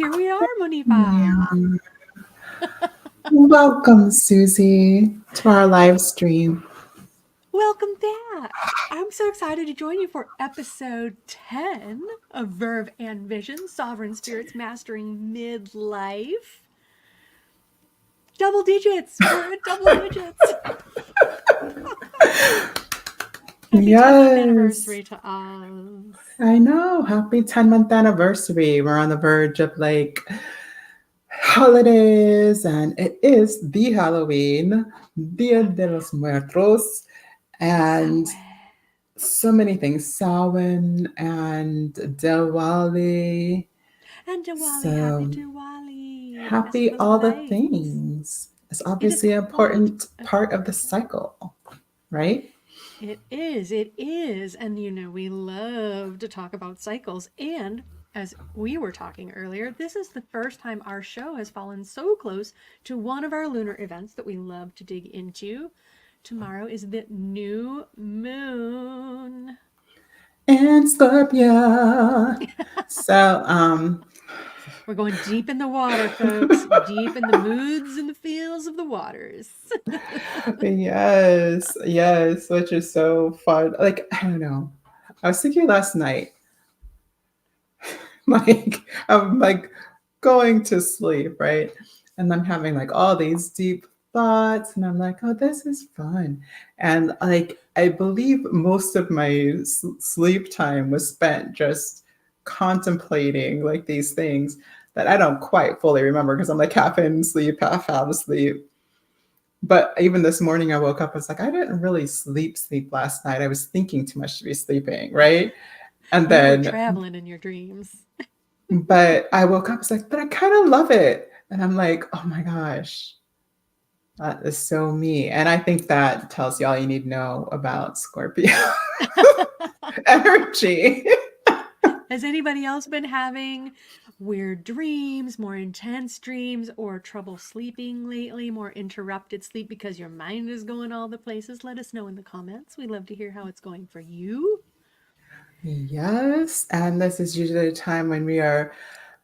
here we are, Yeah. Monifa. Welcome, Susie, to our live stream. Welcome back. I'm so excited to join you for episode 10 of Verve and Vision Sovereign Spirits Mastering Midlife. Double digits. We're at double digits. Happy 10-month Yes, anniversary to us. I know. Happy 10-month anniversary. We're on the verge of like holidays, and it is the Halloween, Dia de los Muertos, and Samhain. so many things. Samhain and Diwali. And Diwali, happy So Diwali. The happy Festival of all the Lights. things. It's It is obviously an quite important a part of the festival. cycle, right? It is. It is. And we love to talk about cycles. And as we were talking earlier, this is the first time our show has fallen so close to one of our lunar events that we love to dig into. Tomorrow is the new moon. And Scorpio. So, We're going deep in the water, folks. Deep in the moods and the feels of the waters. yes, yes, which is so fun. Like, I don't know. I was thinking last night, like, I'm like going to sleep, right? And I'm having like all these deep thoughts, and I'm like, oh, this is fun. And like, I believe most of my sleep time was spent just contemplating like these things that I don't quite fully remember because I'm like half in sleep, half asleep. But even this morning, I woke up. I was like, I didn't really sleep last night. I was thinking too much to be sleeping, right? And You were then, traveling in your dreams. but I woke up. I was like, but I kind of love it. And I'm like, oh my gosh, that is so me. And I think that tells you all you need to know about Scorpio energy. Has anybody else been having weird dreams, more intense dreams, or trouble sleeping lately, more interrupted sleep because your mind is going all the places? Let us know in the comments. We love to hear how it's going for you. Yes. And this is usually a time when we are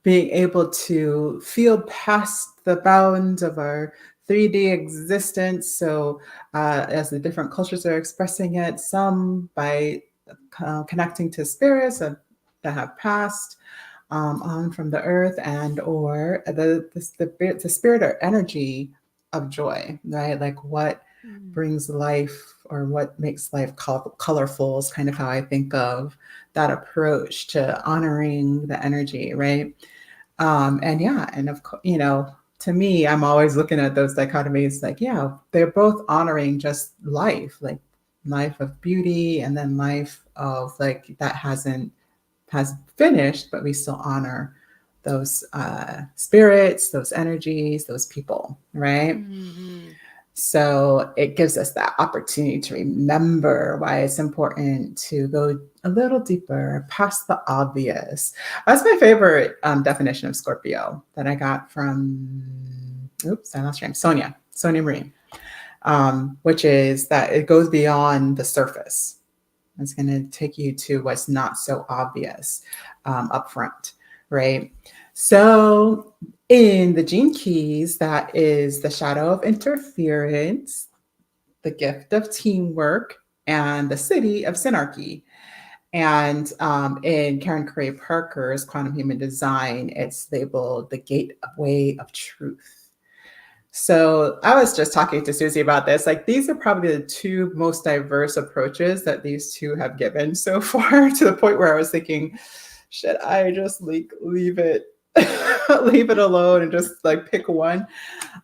being able to feel past the bounds of our 3D existence. So, as the different cultures are expressing it, some by connecting to spirits that have passed on from the earth, and or the spirit or energy of joy, right? Like what Mm. brings life or what makes life colorful is kind of how I think of that approach to honoring the energy, right? And yeah, and of course, to me, I'm always looking at those dichotomies like, yeah, they're both honoring just life, like life of beauty and then life of like that has finished, but we still honor those spirits, those energies, those people, right? Mm-hmm. So it gives us that opportunity to remember why it's important to go a little deeper, past the obvious. That's my favorite definition of Scorpio that I got from, oops, I lost your name, Sonia Marie, which is that it goes beyond the surface. It's going to take you to what's not so obvious up front, right? So, in the gene keys, that is the shadow of interference, the gift of teamwork, and the city of synarchy. And in Karen Curry Parker's Quantum Human Design, it's labeled the gateway of truth. So I was just talking to Susie about this. Like these are probably the two most diverse approaches that these two have given so far, to the point where I was thinking, should I just like leave it leave it alone and just like pick one?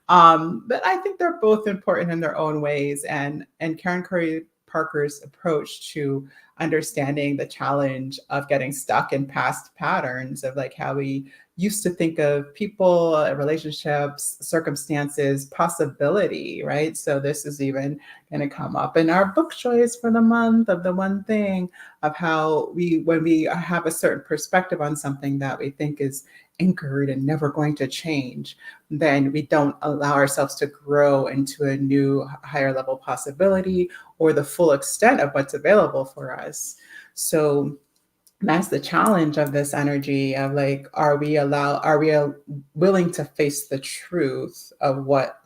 But I think they're both important in their own ways. And Karen Curry Parker's approach to understanding the challenge of getting stuck in past patterns of like how we used to think of people, relationships, circumstances, possibility, right? So this is even going to come up in our book choice for the month of the one thing of how when we have a certain perspective on something that we think is anchored and never going to change, then we don't allow ourselves to grow into a new higher level possibility or the full extent of what's available for us. So That's the challenge of this energy of like, are we willing to face the truth of what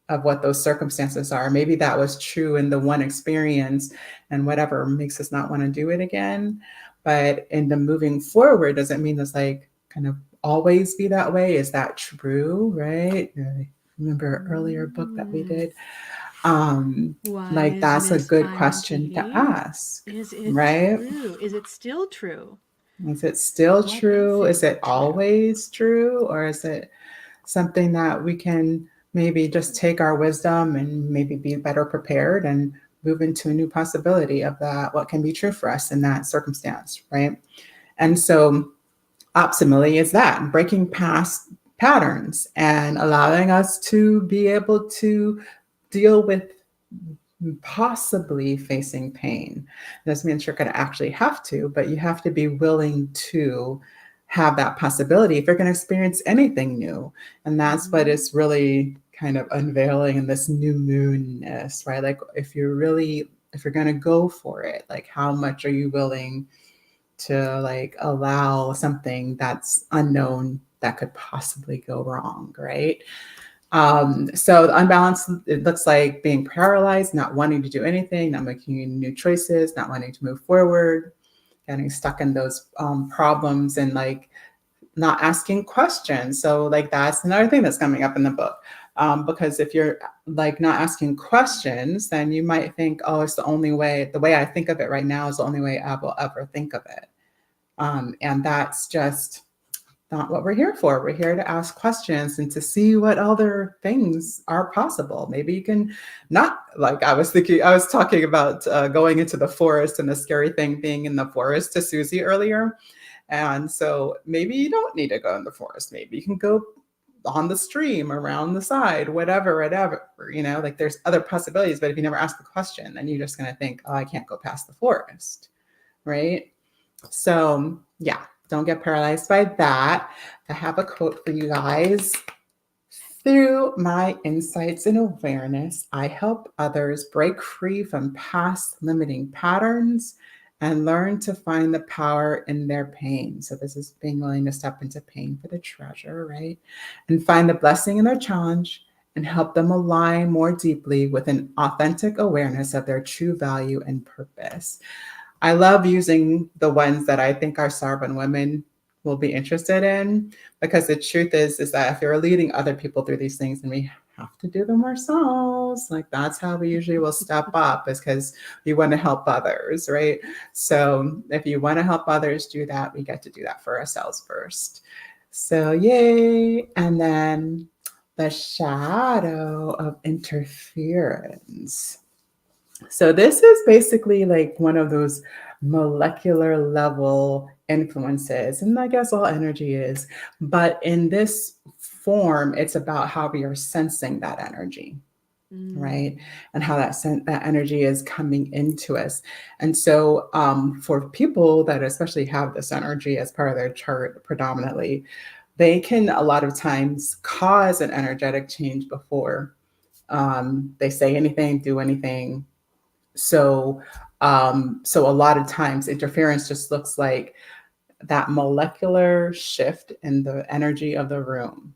those circumstances are? Maybe that was true in the one experience, and whatever makes us not want to do it again. But in the moving forward, does it mean it's like kind of always be that way? Is that true? Right? I remember an earlier book that we Mm. did. Um, like Wise that's a Miss good question to INTD. ask, Is it right? true? Is it still true? Is it still What makes true? it Is it true? always true? Or is it something that we can maybe just take our wisdom and maybe be better prepared and move into a new possibility of that, what can be true for us in that circumstance, right? And so optimally is that breaking past patterns and allowing us to be able to deal with possibly facing pain. Doesn't mean you're going to actually have to, but you have to be willing to have that possibility if you're going to experience anything new. And that's what Mm-hmm. is really kind of unveiling in this new moonness, right? Like if you're going to go for it, like how much are you willing to like allow something that's unknown that could possibly go wrong, right? So the unbalance, it looks like being paralyzed, not wanting to do anything, not making new choices, not wanting to move forward, getting stuck in those problems and like not asking questions. So like that's another thing that's coming up in the book. Because if you're like not asking questions, then you might think, oh, it's the way I think of it right now is the only way I will ever think of it. And that's just not what we're here for. We're here to ask questions and to see what other things are possible. Maybe you can not, like I was talking about going into the forest and the scary thing being in the forest to Susie earlier. And so maybe you don't need to go in the forest. Maybe you can go on the stream, around the side, whatever, like there's other possibilities. But if you never ask the question, then you're just going to think, oh, I can't go past the forest, right? So, yeah, don't get paralyzed by that. I have a quote for you guys. Through my insights and awareness, I help others break free from past limiting patterns and learn to find the power in their pain. So, this is being willing to step into pain for the treasure, right? And find the blessing in their challenge and help them align more deeply with an authentic awareness of their true value and purpose. I love using the ones that I think our Sarban women will be interested in, because the truth is that if you're leading other people through these things, then we have to do them ourselves. Like that's how we usually will step up, is because we want to help others, right? So if you want to help others do that, we get to do that for ourselves first. So yay. And then the shadow of interference. So this is basically like one of those molecular level influences, and I guess all energy is, but in this form, it's about how we are sensing that energy, right? Mm. And how that energy is coming into us. And so for people that especially have this energy as part of their chart predominantly, they can a lot of times cause an energetic change before they say anything, do anything. So a lot of times interference just looks like that molecular shift in the energy of the room,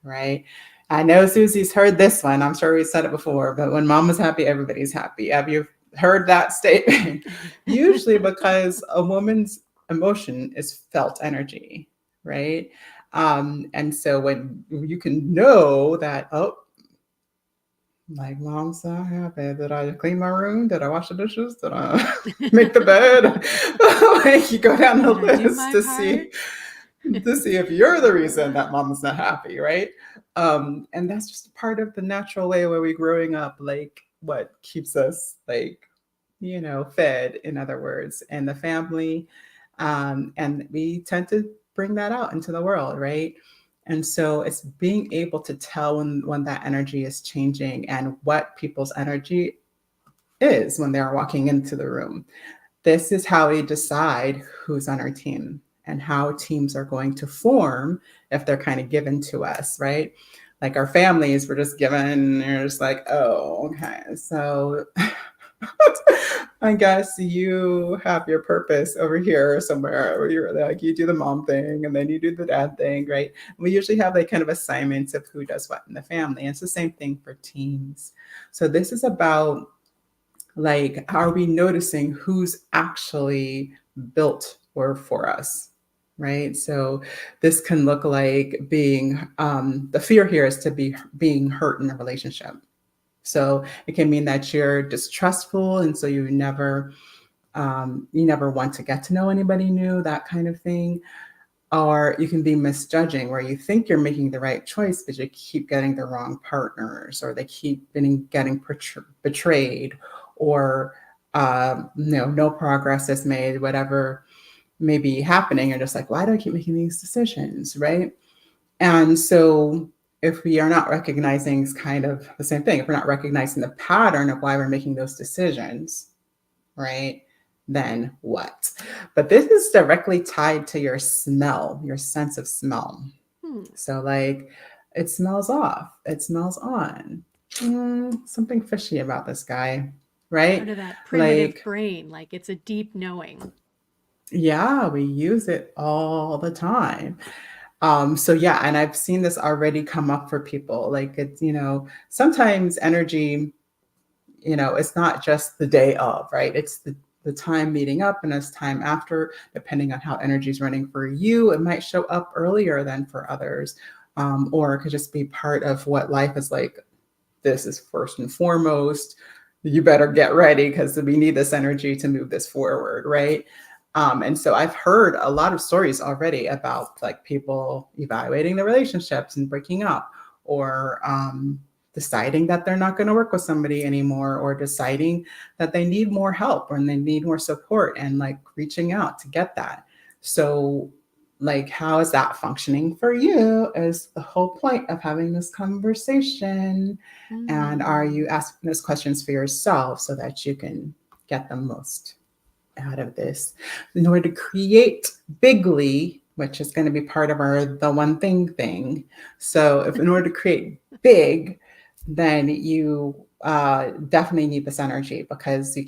right? I know Susie's heard this one. I'm sure we said it before, but when mama's happy, everybody's happy. Have you heard that statement? Usually because a woman's emotion is felt energy, right? And so when you can know that, oh, like, mom's so happy. Did I clean my room? Did I wash the dishes? Did I make the bed? Like you go down the Did I do list my part? to see if you're the reason that mom's not happy, right? And that's just part of the natural way where we're growing up, like what keeps us like, fed, in other words, and the family. And we tend to bring that out into the world, right? And so it's being able to tell when that energy is changing and what people's energy is when they're walking into the room. This is how we decide who's on our team and how teams are going to form if they're kind of given to us, right? Like our families were just given, you're just like, oh, okay. So I guess you have your purpose over here somewhere where you're like, you do the mom thing and then you do the dad thing, right? We usually have like kind of assignments of who does what in the family. And it's the same thing for teens. So this is about like, are we noticing who's actually built or for us? Right. So this can look like being the fear here is to be being hurt in a relationship. So it can mean that you're distrustful, and so you never want to get to know anybody new, that kind of thing. Or you can be misjudging, where you think you're making the right choice, but you keep getting the wrong partners, or they keep getting betrayed, or no progress is made, whatever may be happening. You're just like, why do I keep making these decisions, right? And so if we are not recognizing, it's kind of the same thing. If we're not recognizing the pattern of why we're making those decisions, right? Then what? But this is directly tied to your smell, your sense of smell. Hmm. So like it smells off, it smells on. Something fishy about this guy, Part right? of that primitive Like, brain, like it's a deep knowing. yeah, we use it all the time. So yeah, and I've seen this already come up for people. Like it's, sometimes energy, it's not just the day of, right? It's the time leading up and as time after, depending on how energy is running for you, it might show up earlier than for others. Or it could just be part of what life is like. This is first and foremost. You better get ready because we need this energy to move this forward, right? And so I've heard a lot of stories already about like people evaluating the relationships and breaking up, or deciding that they're not going to work with somebody anymore, or deciding that they need more help or they need more support, and like reaching out to get that. So like, how is that functioning for you is the whole point of having this conversation. And are Mm. you asking those questions for yourself so that you can get the most out of this in order to create bigly, which is going to be part of our the one thing. So if in order to create big, then you definitely need this energy, because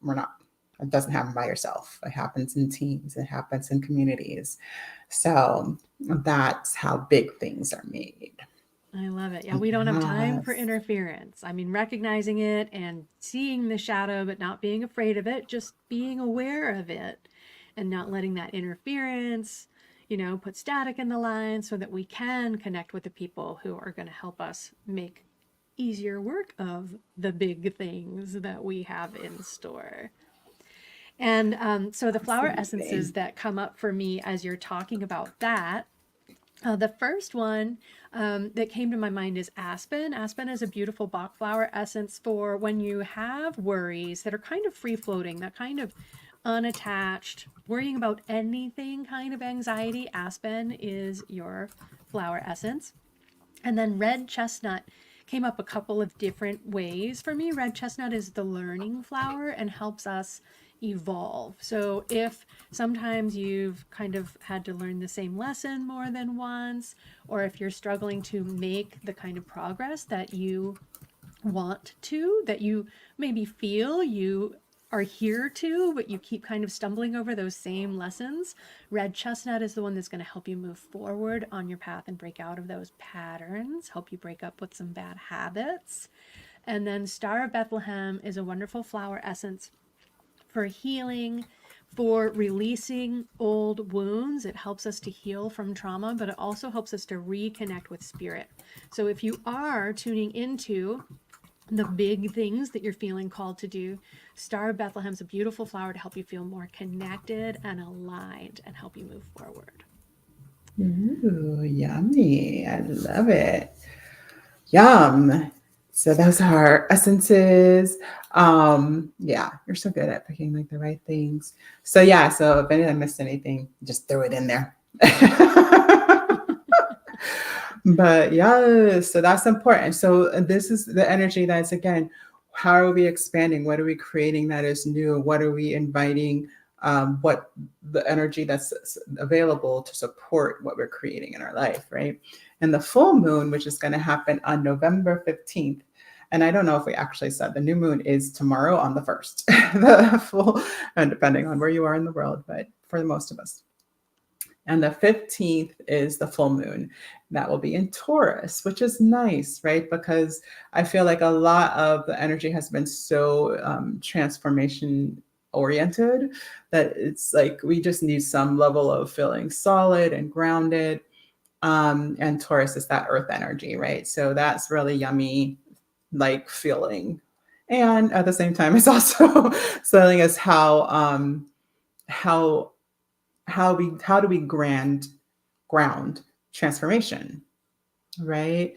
we're not, it doesn't happen by yourself. It happens in teams, it happens in communities. So that's how big things are made. I love it. Yeah, we don't have time for Yes. interference. I mean, recognizing it and seeing the shadow, but not being afraid of it, just being aware of it and not letting that interference, put static in the line so that we can connect with the people who are going to help us make easier work of the big things that we have in store. And so the flower Absolutely. essences that come up for me as you're talking about that, the first one that came to my mind is aspen. Aspen is a beautiful Bach flower essence for when you have worries that are kind of free floating, that kind of unattached, worrying about anything kind of anxiety. Aspen is your flower essence. And then red chestnut came up a couple of different ways for me. Red chestnut is the learning flower and helps us evolve. So if sometimes you've kind of had to learn the same lesson more than once, or if you're struggling to make the kind of progress that you want to, that you maybe feel you are here to, but you keep kind of stumbling over those same lessons, red chestnut is the one that's going to help you move forward on your path and break out of those patterns, help you break up with some bad habits. And then Star of Bethlehem is a wonderful flower essence for healing, for releasing old wounds. It helps us to heal from trauma, but it also helps us to reconnect with spirit. So if you are tuning into the big things that you're feeling called to do, Star of Bethlehem's a beautiful flower to help you feel more connected and aligned and help you move forward. Ooh, yummy. I love it. Yum. So those are essences. Yeah, you're so good at picking like the right things. So yeah, so if any I missed anything, just throw it in there. But yeah, so that's important. So this is the energy that's, again, how are we expanding? What are we creating that is new? What are we inviting? What the energy that's available to support what we're creating in our life, right? And the full moon, which is going to happen on November 15th, And I don't know if we actually said the new moon is tomorrow on the 1st, the full, and depending on where you are in the world, but for most of us. And the 15th is the full moon. That will be in Taurus, which is nice, right? Because I feel like a lot of the energy has been so transformation oriented that it's like we just need some level of feeling solid and grounded. And Taurus is that earth energy, right? So that's really yummy, like feeling. And at the same time, it's also telling us how how do we ground transformation, right?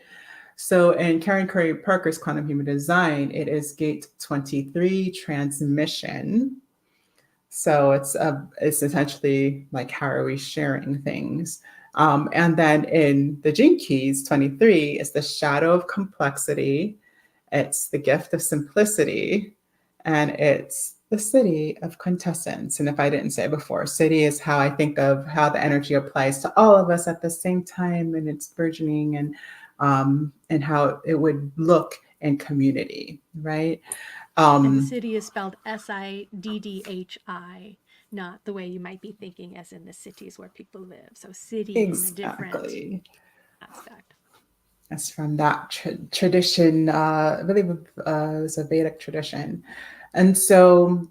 So in Karen Curry Parker's Quantum Human Design, it is gate 23 transmission. So it's essentially like how are we sharing things? And then in the Gene Keys 23 is the shadow of complexity. It's the gift of simplicity, and it's the city of quintessence. And if I didn't say it before, city is how I think of how the energy applies to all of us at the same time, and it's burgeoning, and how it would look in community, right? And Um, city is spelled Siddhi, not the way you might be thinking, as in the cities where people live. So, city in a different exactly. aspect. That's from that tradition. I believe it was a Vedic tradition, and so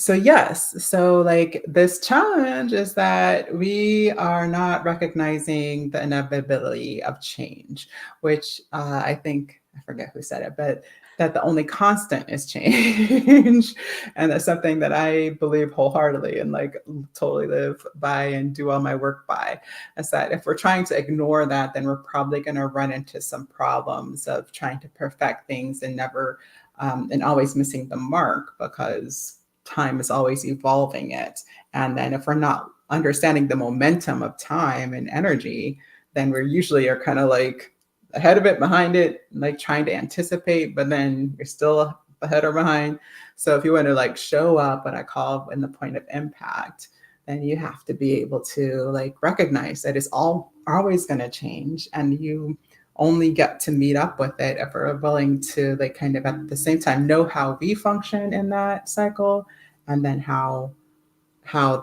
yes, so like this challenge is that we are not recognizing the inevitability of change, which I think I forget who said it, but that the only constant is change. And that's something that I believe wholeheartedly and like totally live by and do all my work by, is that if we're trying to ignore that, then we're probably going to run into some problems of trying to perfect things and never and always missing the mark, because time is always evolving it. And then if we're not understanding the momentum of time and energy, then we're usually are kind of like ahead of it, behind it, like trying to anticipate, but then you're still ahead or behind. So if you want to like show up, what I call in the point of impact, then you have to be able to like recognize that it's all always going to change, and you only get to meet up with it if we're willing to like kind of at the same time know how we function in that cycle, and then how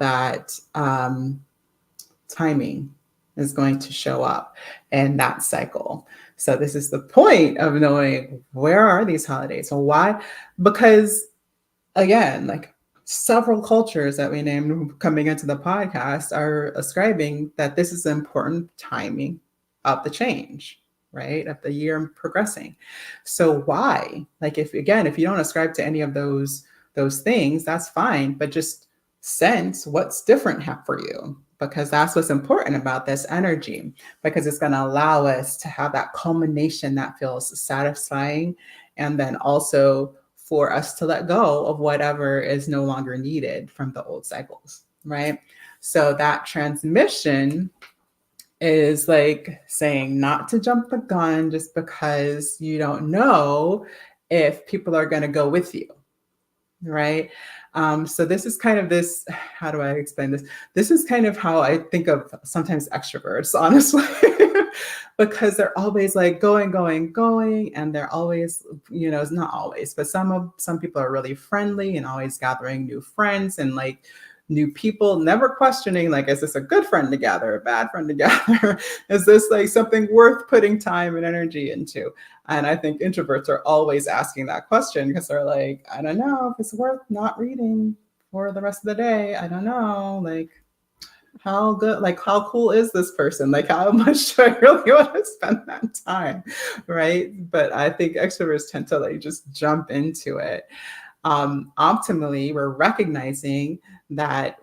that timing is going to show up in that cycle. So this is the point of knowing where are these holidays. So why? Because again, like several cultures that we named coming into the podcast are ascribing that this is important timing of the change, right? Of the year progressing. So why? Like if again, if you don't ascribe to any of those things, that's fine, but just sense what's different for you, because that's what's important about this energy, because it's going to allow us to have that culmination that feels satisfying, and then also for us to let go of whatever is no longer needed from the old cycles, right? So that transmission is like saying not to jump the gun just because you don't know if people are going to go with you, right? So this is kind of this, how do I explain this? This is kind of how I think of sometimes extroverts, honestly, because they're always like going, going, going, and they're always, it's not always, but some people are really friendly and always gathering new friends and like new people, never questioning like, is this a good friend to gather, a bad friend to gather? Is this like something worth putting time and energy into? And I think introverts are always asking that question because they're like, I don't know if it's worth not reading for the rest of the day. I don't know, like how good, like how cool is this person? Like how much do I really want to spend that time, right? But I think extroverts tend to like just jump into it. Optimally, we're recognizing that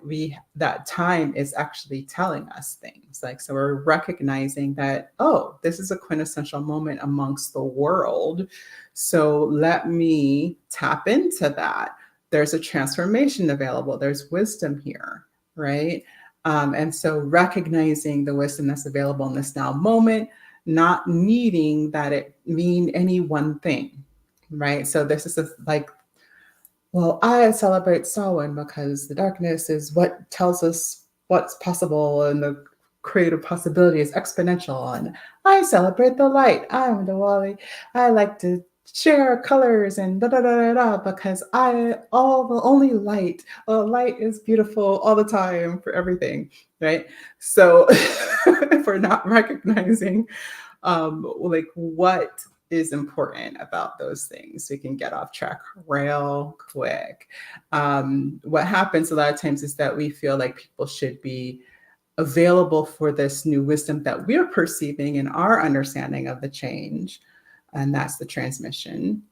time is actually telling us things, like, so we're recognizing that, oh, this is a quintessential moment amongst the world, so let me tap into that. There's a transformation available, there's wisdom here, right? And so recognizing the wisdom that's available in this now moment, not needing that it mean any one thing, right? So this is like, well, I celebrate Samhain because the darkness is what tells us what's possible, and the creative possibility is exponential. And I celebrate the light. I'm Diwali. I like to share colors and da da da da da because I all the only light is beautiful all the time for everything, right? So if we're not recognizing like what is important about those things, we can get off track real quick. What happens a lot of times is that we feel like people should be available for this new wisdom that we're perceiving in our understanding of the change. And that's the transmission,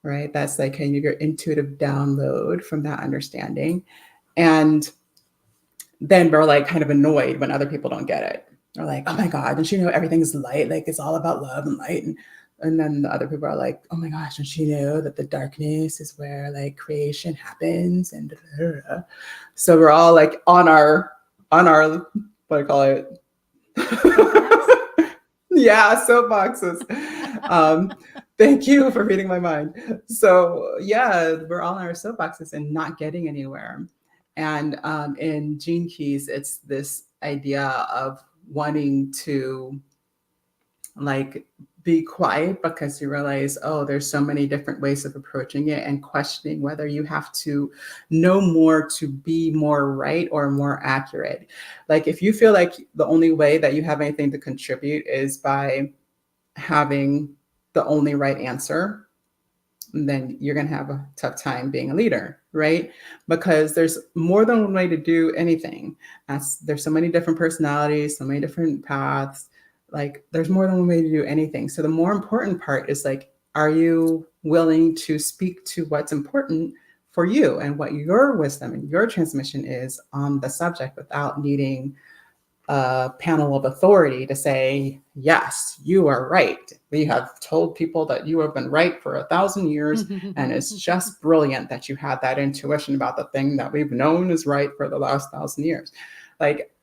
right? That's like kind of your intuitive download from that understanding. And then we're like kind of annoyed when other people don't get it. They're like, oh my God, don't you know everything's light? Like it's all about love and light. And then the other people are like, oh my gosh, don't you know that the darkness is where like creation happens? And so we're all like on our what do I call it? Soapbox? Yeah, soapboxes. um, Thank you for reading my mind. So yeah, we're all on our soapboxes and not getting anywhere. And in Gene Keys, it's this idea of wanting to like be quiet because you realize, oh, there's so many different ways of approaching it, and questioning whether you have to know more to be more right or more accurate. Like if you feel like the only way that you have anything to contribute is by having the only right answer, then you're going to have a tough time being a leader, right? Because there's more than one way to do anything. There's so many different personalities, so many different paths. Like there's more than one way to do anything. So the more important part is like, are you willing to speak to what's important for you and what your wisdom and your transmission is on the subject without needing a panel of authority to say, yes, you are right. We have told people that you have been right for 1,000 years, and it's just brilliant that you had that intuition about the thing that we've known is right for the last 1,000 years. Like,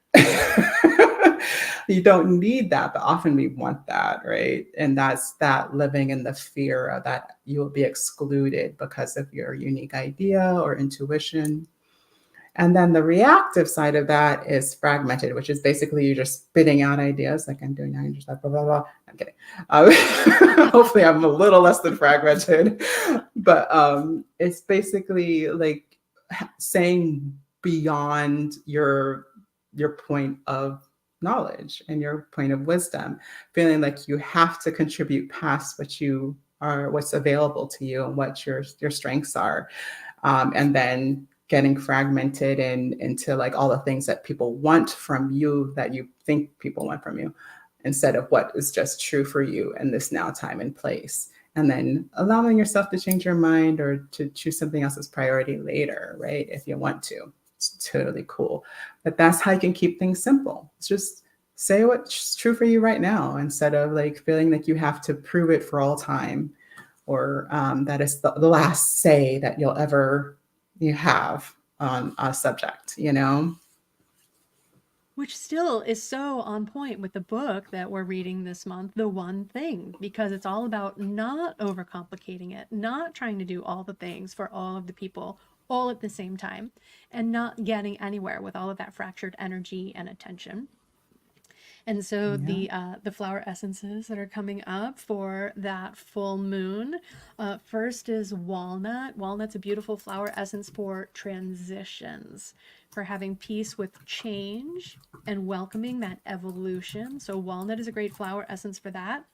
you don't need that, but often we want that, right? And that's that living in the fear that you will be excluded because of your unique idea or intuition. And then the reactive side of that is fragmented, which is basically you just spitting out ideas like I'm doing now. You're just like, blah, blah, blah. I'm kidding. Hopefully, I'm a little less than fragmented. But it's basically like saying beyond your point of knowledge and your point of wisdom, feeling like you have to contribute past what you are, what's available to you, and what your strengths are, and then getting fragmented into like all the things that people want from you that you think people want from you, instead of what is just true for you in this now time and place, and then allowing yourself to change your mind or to choose something else as priority later, right? If you want to, it's totally cool. But that's how you can keep things simple. It's just say what's true for you right now, instead of like feeling like you have to prove it for all time, or that is the last say that you have on a subject, you know? Which still is so on point with the book that we're reading this month, The One Thing, because it's all about not overcomplicating it, not trying to do all the things for all of the people all at the same time, and not getting anywhere with all of that fractured energy and attention. And so Yeah. the flower essences that are coming up for that full moon, first is walnut. Walnut's a beautiful flower essence for transitions, for having peace with change and welcoming that evolution. So walnut is a great flower essence for that.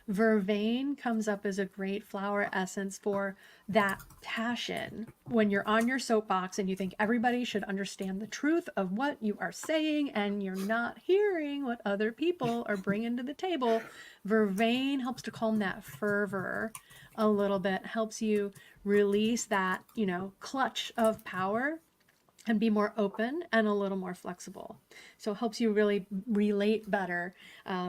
Vervain comes up as a great flower essence for that passion. When you're on your soapbox and you think everybody should understand the truth of what you are saying and you're not hearing what other people are bringing to the table, Vervain helps to calm that fervor a little bit, helps you release that, clutch of power and be more open and a little more flexible. So it helps you really relate better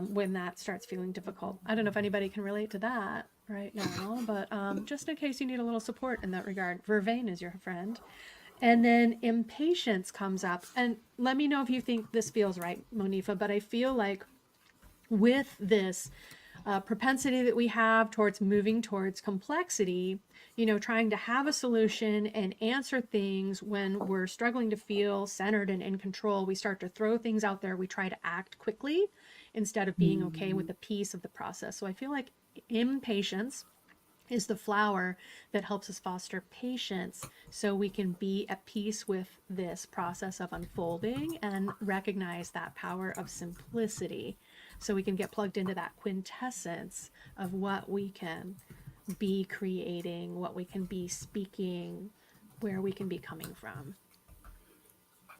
when that starts feeling difficult. I don't know if anybody can relate to that right now, but just in case you need a little support in that regard, Vervain is your friend. And then impatience comes up. And let me know if you think this feels right, Monifa, but I feel like with this propensity that we have towards moving towards complexity, trying to have a solution and answer things when we're struggling to feel centered and in control, we start to throw things out there. We try to act quickly instead of being okay with the peace of the process. So I feel like impatience is the flower that helps us foster patience so we can be at peace with this process of unfolding and recognize that power of simplicity so we can get plugged into that quintessence of what we can be creating, what we can be speaking, where we can be coming from.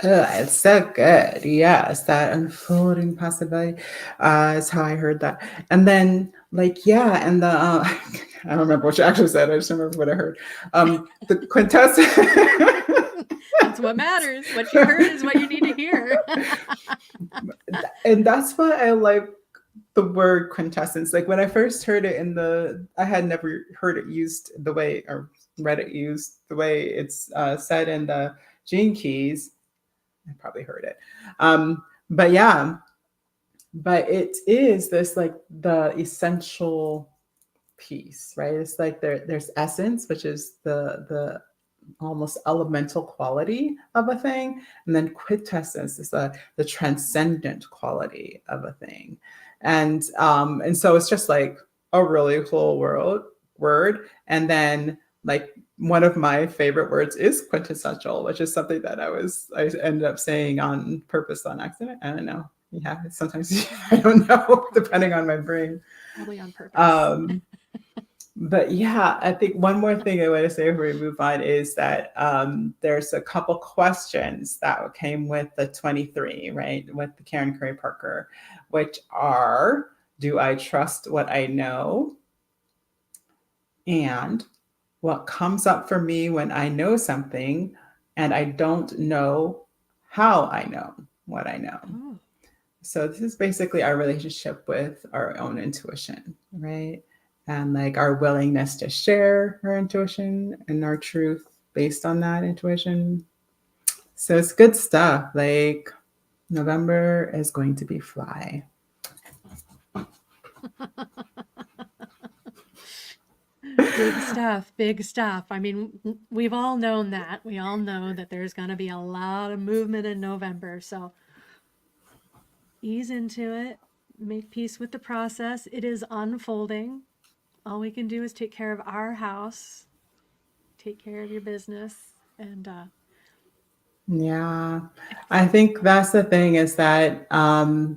It's so good. Yes, that unfolding possibility is how I heard that. And then, like, yeah, and the I don't remember what you actually said. I just remember what I heard. The quintessence. That's what matters. What you heard is what you need to hear. And that's why I like the word quintessence. Like when I first heard it I had never heard it used the way, or read it used the way it's said in the Gene Keys. I probably heard it. But yeah, but it is this like the essential piece, right? It's like there's essence, which is the almost elemental quality of a thing, and then quintessence is the transcendent quality of a thing, and so it's just like a really cool word, and then like one of my favorite words is quintessential, which is something that I ended up saying on purpose on accident. I don't know. Yeah, sometimes I don't know, depending on my brain. Probably on purpose. But yeah, I think one more thing I want to say before we move on is that there's a couple questions that came with the 23, right? With the Karen Curry Parker, which are, do I trust what I know? And what comes up for me when I know something and I don't know how I know what I know? Oh. So this is basically our relationship with our own intuition, right? And like our willingness to share our intuition and our truth based on that intuition. So it's good stuff. Like November is going to be fly. Big stuff, big stuff. I mean, we've all known that. We all know that there's going to be a lot of movement in November. So ease into it, make peace with the process. It is unfolding. All we can do is take care of our house, take care of your business, and Yeah. I think that's the thing is that I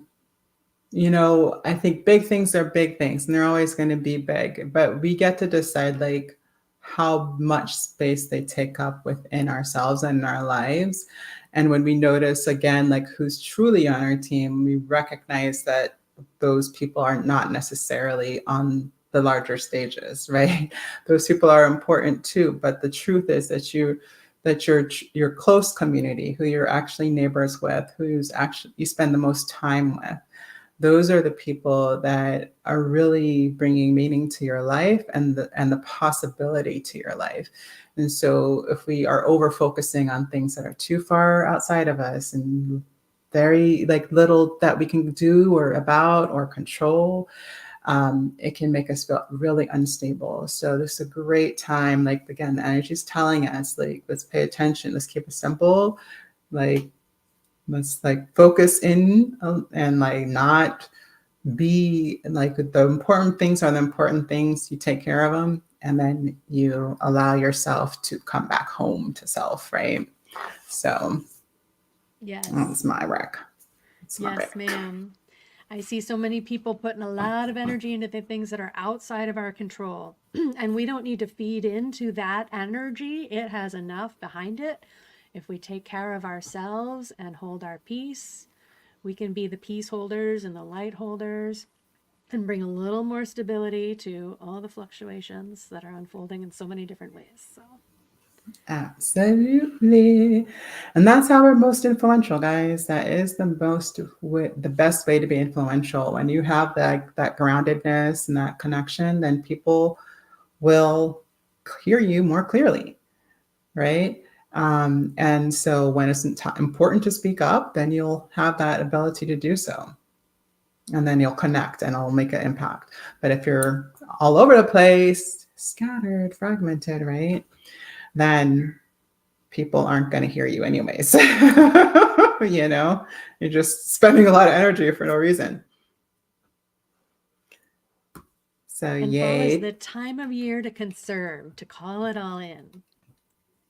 think big things are big things and they're always going to be big, but we get to decide like how much space they take up within ourselves and in our lives. And when we notice again, like who's truly on our team, we recognize that those people are not necessarily on the larger stages, right? Those people are important too. But the truth is that your close community, who you're actually neighbors with, who's actually you spend the most time with, those are the people that are really bringing meaning to your life and the possibility to your life. And so if we are over focusing on things that are too far outside of us and very like little that we can do or about or control, it can make us feel really unstable. So this is a great time. Like again, the energy is telling us like, let's pay attention. Let's keep it simple. Like, let's like focus in and like not be like the important things are the important things. You take care of them and then you allow yourself to come back home to self, right? So yes, that's my rec. yes, ma'am. I see so many people putting a lot of energy into the things that are outside of our control. And we don't need to feed into that energy. It has enough behind it. If we take care of ourselves and hold our peace, we can be the peace holders and the light holders and bring a little more stability to all the fluctuations that are unfolding in so many different ways. So absolutely. And that's how we're most influential, guys. That is the best way to be influential. When you have that groundedness and that connection, then people will hear you more clearly, right? And so when it's important to speak up, then you'll have that ability to do so. And then you'll connect and it'll make an impact. But if you're all over the place, scattered, fragmented, right? Then people aren't going to hear you anyways. You're just spending a lot of energy for no reason. So And fall is yay. the time of year to conserve, to call it all in.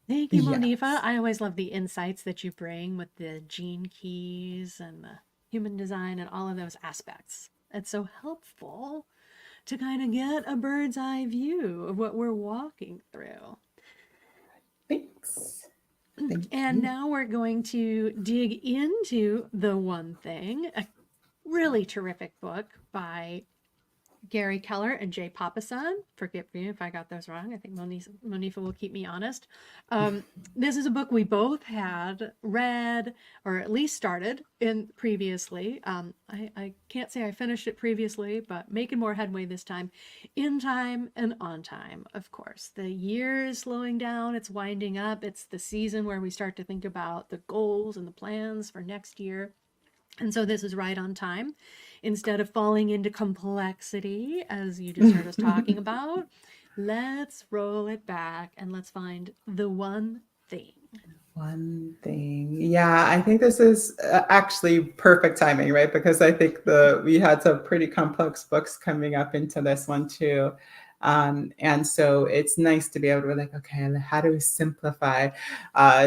Thank you, Monifa. Yes. I always love the insights that you bring with the gene keys and the human design and all of those aspects. It's so helpful to kind of get a bird's eye view of what we're walking through. Thanks. Thank And you. now we're going to dig into The One Thing, a really terrific book by Gary Keller and Jay Papasan. Forgive me if I got those wrong. I think Monifa will keep me honest. This is a book we both had read, or at least started in previously. I can't say I finished it previously, but making more headway this time, in time and on time, of course. The year is slowing down, it's winding up. It's the season where we start to think about the goals and the plans for next year. And so this is right on time. Instead of falling into complexity, as you just heard us talking about, let's roll it back and let's find the one thing. One thing. Yeah, I think this is actually perfect timing, right? Because I think the we had some pretty complex books coming up into this one too. And so it's nice to be able to be like, okay, how do we simplify?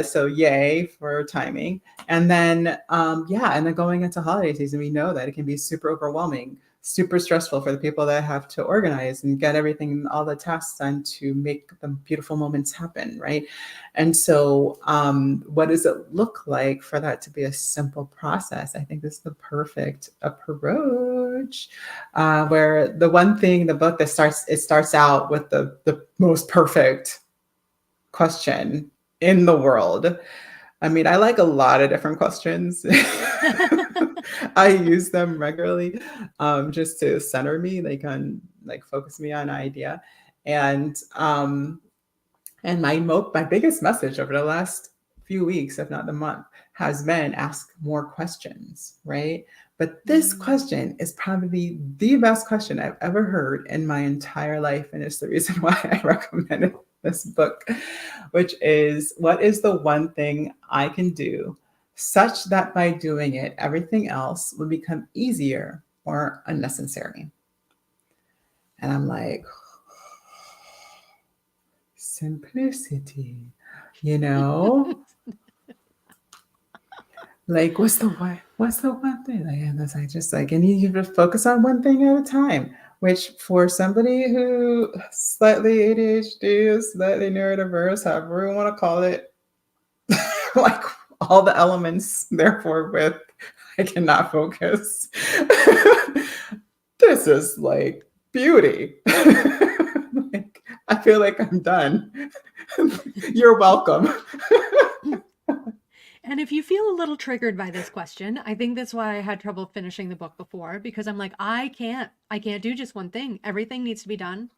So yay for timing. And then, yeah, and then going into holiday season, we know that it can be super overwhelming, super stressful for the people that have to organize and get everything, all the tasks done to make the beautiful moments happen, right? And so, what does it look like for that to be a simple process? I think this is the perfect approach. Where the one thing, the book that starts out with the most perfect question in the world. I mean, I like a lot of different questions. I use them regularly, just to center me, like focus me on an idea. And and my biggest message over the last few weeks, if not the month, has been ask more questions, right? But this question is probably the best question I've ever heard in my entire life. And it's the reason why I recommended this book, which is what is the one thing I can do such that by doing it, everything else will become easier or unnecessary? And I'm like, simplicity, you know? Like, what's the one thing? Like, and I just like, and you just focus on one thing at a time, which for somebody who slightly ADHD, slightly neurodiverse, however you want to call it, like all the elements, therefore, with I cannot focus. This is like beauty. Like, I feel like I'm done. You're welcome. And if you feel a little triggered by this question, I think that's why I had trouble finishing the book before, because I'm like, I can't do just one thing. Everything needs to be done.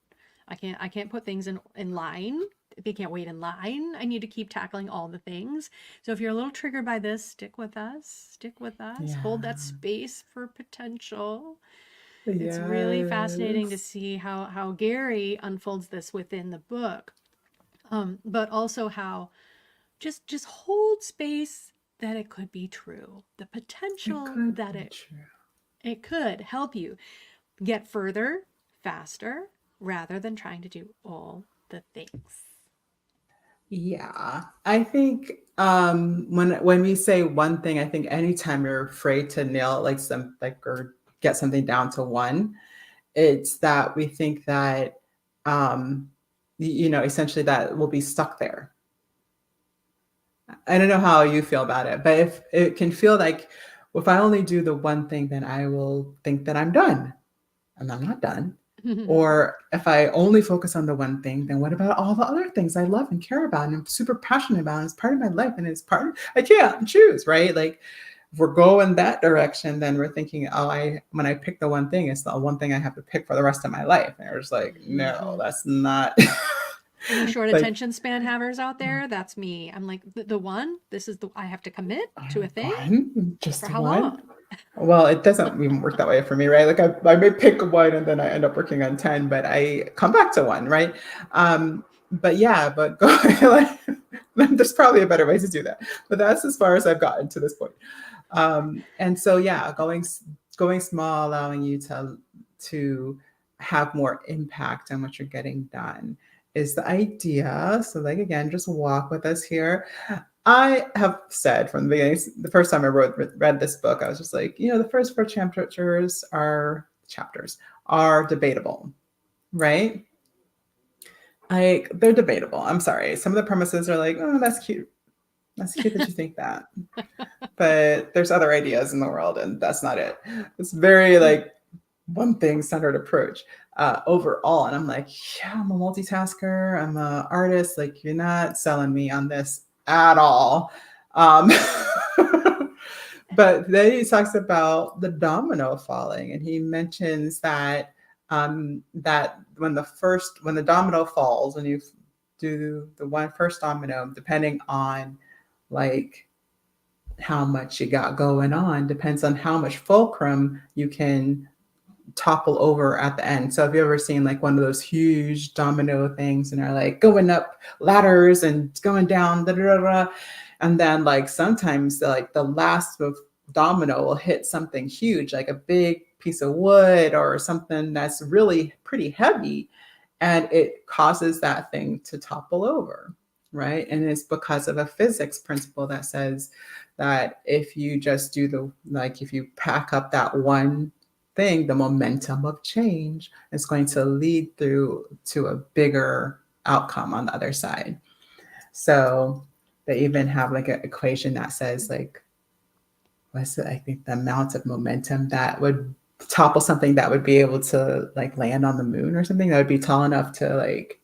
I can't put things in line. They can't wait in line. I need to keep tackling all the things. So if you're a little triggered by this, stick with us. Stick with us. Yeah. Hold that space for potential. It's really fascinating to Yes. see how Gary unfolds this within the book. But also how just hold space that it could be true. The It potential could that be it true. it could help you get further faster rather than trying to do all the things. Yeah. I think when we say one thing, I think anytime you're afraid to nail like some like or get something down to one, it's that we think that um essentially that we'll be stuck there. I don't know how you feel about it, but if it can feel like if I only do the one thing, then I will think that I'm done. And I'm not done. Or if I only focus on the one thing, then what about all the other things I love and care about and I'm super passionate about? And it's part of my life and it's part of, I can't choose, right? Like if we're going that direction, then we're thinking, oh, when I pick the one thing, it's the one thing I have to pick for the rest of my life. And we're just like, no, that's not Any short like attention span havers out there? That's me. I'm like the one. This is the I have to commit to a thing one, just for how one. long? Well, it doesn't even work that way for me, right? Like I may pick one and then I end up working on 10, but I come back to one, right? But yeah, but go, like, there's probably a better way to do that. But that's as far as I've gotten to this point. And so yeah, going small, allowing you to have more impact on what you're getting done is the idea. So, like, again, just walk with us here. I have said from the beginning, the first time I read this book, I was just like, the first four chapters are debatable, right? Like, they're debatable. I'm sorry. Some of the premises are like, oh, that's cute. That's cute that you think that. But there's other ideas in the world, and that's not it. It's very like one thing centered approach overall. And I'm like, yeah, I'm a multitasker. I'm an artist. Like, you're not selling me on this at all. Um, but then he talks about the domino falling, and he mentions that that when the domino falls, when you do the one first domino, depending on like how much you got going on, depends on how much fulcrum you can topple over at the end. So have you ever seen like one of those huge domino things and are like going up ladders and going down, da, da, da, da, and then like sometimes the last of domino will hit something huge, like a big piece of wood or something that's really pretty heavy, and it causes that thing to topple over, right? And it's because of a physics principle that says that if you just do if you pack up that one thing, the momentum of change is going to lead through to a bigger outcome on the other side. So they even have like an equation that says like, what's it? I think the amount of momentum that would topple something that would be able to like land on the moon or something that would be tall enough to like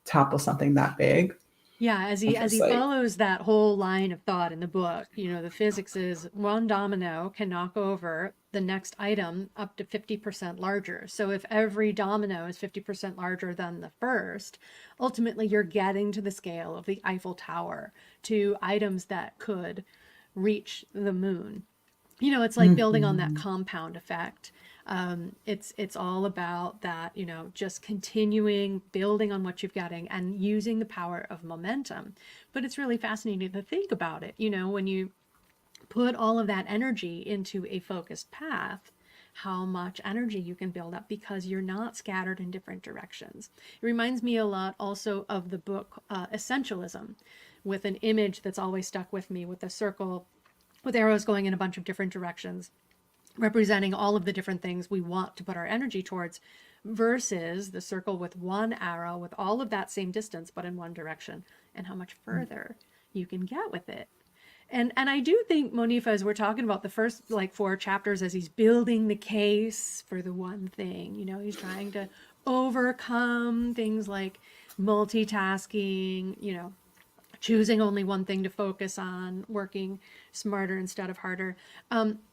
topple something that big. Yeah, I'm as just he like, follows that whole line of thought in the book, the physics is one domino can knock over the next item up to 50% larger. So if every domino is 50% larger than the first, ultimately you're getting to the scale of the Eiffel Tower, to items that could reach the moon. It's like building on that mm-hmm, compound effect. It's all about that, just continuing building on what you've getting and using the power of momentum. But it's really fascinating to think about it. When you put all of that energy into a focused path, how much energy you can build up because you're not scattered in different directions. It reminds me a lot also of the book Essentialism, with an image that's always stuck with me, with a circle with arrows going in a bunch of different directions, representing all of the different things we want to put our energy towards, versus the circle with one arrow with all of that same distance but in one direction, and how much further you can get with it. And I do think, Monifa, as we're talking about the first like four chapters, as he's building the case for the one thing, he's trying to overcome things like multitasking, choosing only one thing to focus on, working smarter instead of harder.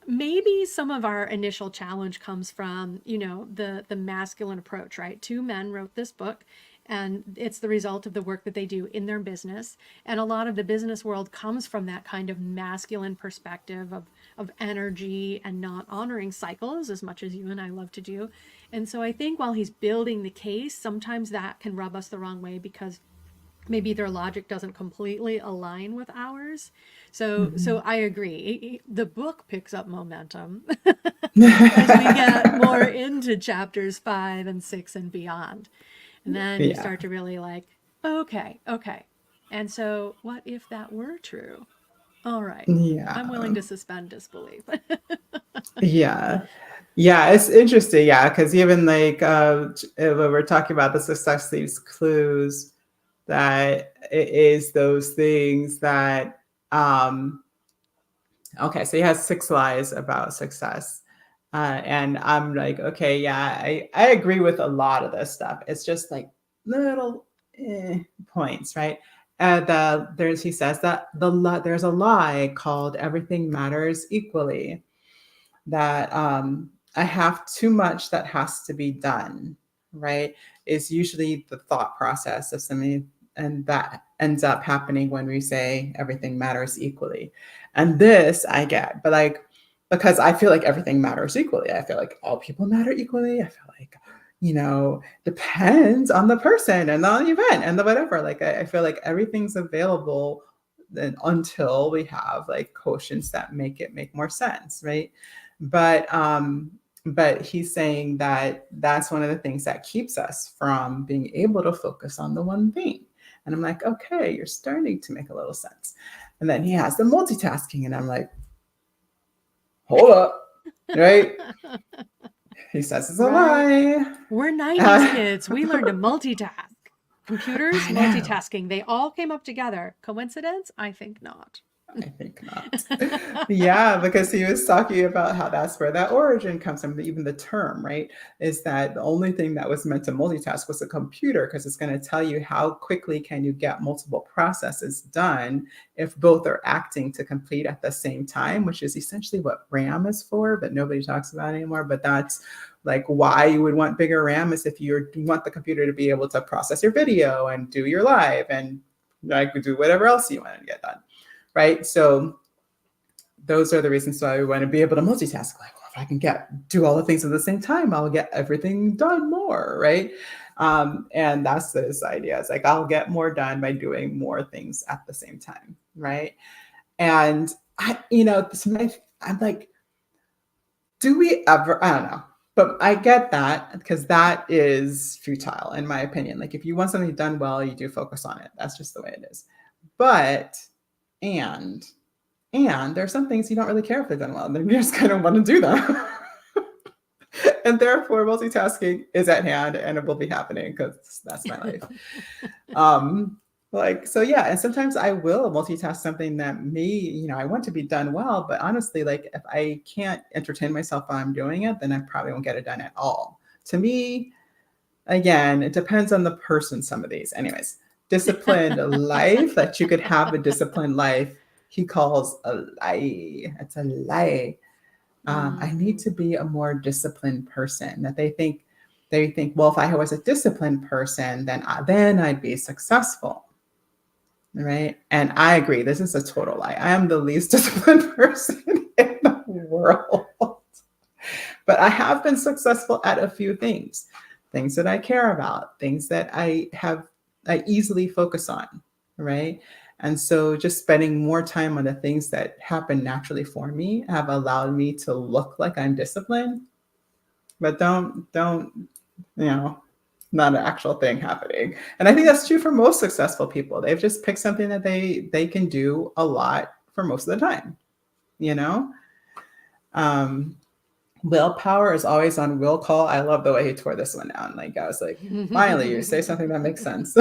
Maybe some of our initial challenge comes from, the masculine approach, right? Two men wrote this book, and it's the result of the work that they do in their business. And a lot of the business world comes from that kind of masculine perspective of energy and not honoring cycles as much as you and I love to do. And so I think while he's building the case, sometimes that can rub us the wrong way because maybe their logic doesn't completely align with ours. So mm-hmm. I agree. The book picks up momentum as we get more into chapters 5 and 6 and beyond. And then you Yeah. start to really like, okay. And so what if that were true? All right. I'm willing Yeah. to suspend disbelief. Yeah. Yeah, it's interesting. Yeah, because even like when we're talking about the success leaves clues, that it is those things that okay, so he has 6 lies about success. And I'm like, okay, yeah, I agree with a lot of this stuff. It's just like little points, right? He says that there's a lie called everything matters equally, that I have too much that has to be done, right? Is usually the thought process of something, and that ends up happening when we say everything matters equally. And this I get, but like, because I feel like everything matters equally. I feel like all people matter equally. I feel like, depends on the person and the event and the whatever. Like, I feel like everything's available then until we have like quotients that make it make more sense, right? But But he's saying that that's one of the things that keeps us from being able to focus on the one thing. And I'm like, okay, you're starting to make a little sense. And then he has the multitasking, and I'm like, hold up, right? He says it's a Right. lie. We're 90s Uh, kids. We learned to multitask. Computers, I know. multitasking. They all came up together. Coincidence? I think not. I think not. Yeah, because he was talking about how that's where that origin comes from, even the term, right? Is that the only thing that was meant to multitask was a computer, because it's going to tell you how quickly can you get multiple processes done if both are acting to complete at the same time, which is essentially what RAM is for, but nobody talks about anymore. But that's like why you would want bigger RAM, is if you want the computer to be able to process your video and do your live and like do whatever else you want to get done, right? So those are the reasons why we want to be able to multitask. Like, well, if I can do all the things at the same time, I'll get everything done more, right? And that's this idea. It's like I'll get more done by doing more things at the same time, right? And I'm like, do we ever? I don't know, but I get that, because that is futile in my opinion. Like if you want something done well, you do focus on it. That's just the way it is. But and and there are some things you don't really care if they're done well. You just kind of want to do them. And therefore, multitasking is at hand and it will be happening because that's my life. Um, so yeah, and sometimes I will multitask something that I want to be done well, but honestly, like if I can't entertain myself while I'm doing it, then I probably won't get it done at all. To me, again, it depends on the person, some of these. Anyways, disciplined life, that you could have a disciplined life, he calls a lie. It's a lie. I need Mm. to be a more disciplined person. That they think, well, if I was a disciplined person, then I'd be successful, right? And I agree. This is a total lie. I am the least disciplined person in the world, but I have been successful at a few things that I care about, things that I easily focus on, right? And so just spending more time on the things that happen naturally for me have allowed me to look like I'm disciplined, but don't, you know, not an actual thing happening. And I think that's true for most successful people. They've just picked something that they can do a lot for most of the time, you know? Um, Willpower is always on will call. I love the way he tore this one down. Like I was like, finally, you say something that makes sense.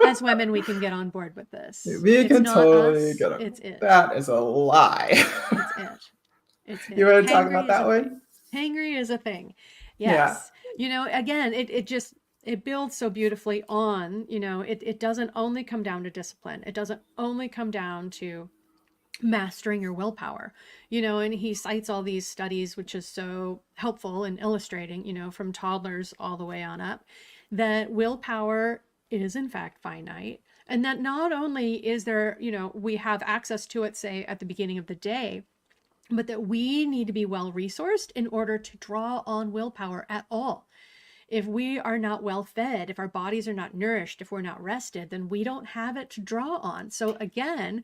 As women, we can get on board with this. We It's can not totally us, get it. it's it. That is a lie. It's it. It's You it. want to talk about Hangry is that a thing. one? Hangry is a thing. Yeah. Yes. Again, it just it builds so beautifully on, it doesn't only come down to discipline. It doesn't only come down to mastering your willpower, and he cites all these studies, which is so helpful in illustrating, from toddlers all the way on up, that willpower is in fact finite. And that not only is there, we have access to it, say, at the beginning of the day, but that we need to be well resourced in order to draw on willpower at all. If we are not well fed, if our bodies are not nourished, if we're not rested, then we don't have it to draw on. So again,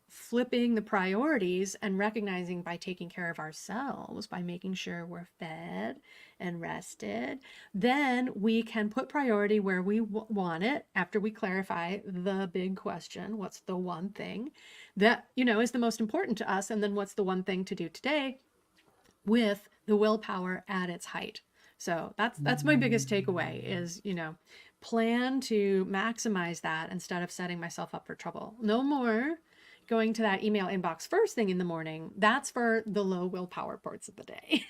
flipping the priorities and recognizing, by taking care of ourselves, by making sure we're fed and rested, then we can put priority where we want it, after we clarify the big question, what's the one thing that, is the most important to us? And then what's the one thing to do today, with the willpower at its height. So that's my biggest takeaway is, plan to maximize that instead of setting myself up for trouble. No more going to that email inbox first thing in the morning. That's for the low willpower parts of the day.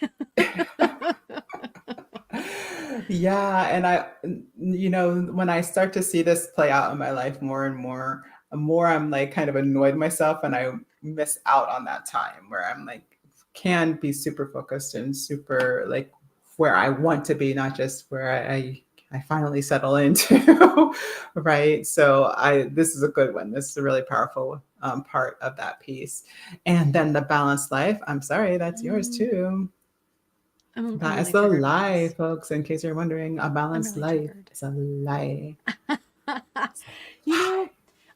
Yeah, and when I start to see this play out in my life more and more, the more I'm like kind of annoyed myself, and I miss out on that time where I'm like can be super focused and super like where I want to be, not just where I finally settle into, right? So this is a good one. This is a really powerful part of that piece. And then the balanced life. I'm sorry, that's yours too. I'm That is really the triggered by lie, this. folks. In case you're wondering, a I'm balanced really life triggered. is a lie. It's a you lie.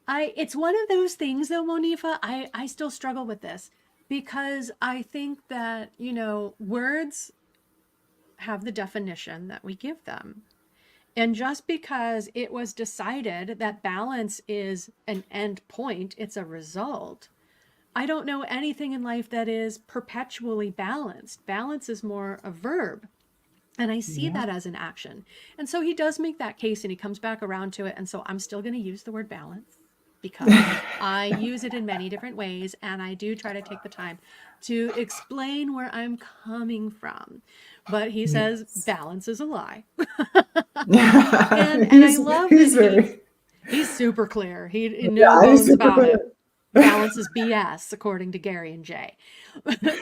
know, it's one of those things though, Monifa. I still struggle with this. because I think that, words have the definition that we give them. And just because it was decided that balance is an end point, it's a result. I don't know anything in life that is perpetually balanced. Balance is more a verb. And I see Yeah. that as an action. And so he does make that case and he comes back around to it. And so I'm still going to use the word balance because I use it in many different ways. And I do try to take the time to explain where I'm coming from. But he says Yes. balance is a lie. Yeah. And I love that He's very, he's super clear. He no yeah, he's bones super about it. clear. Balance is BS, according to Gary and Jay.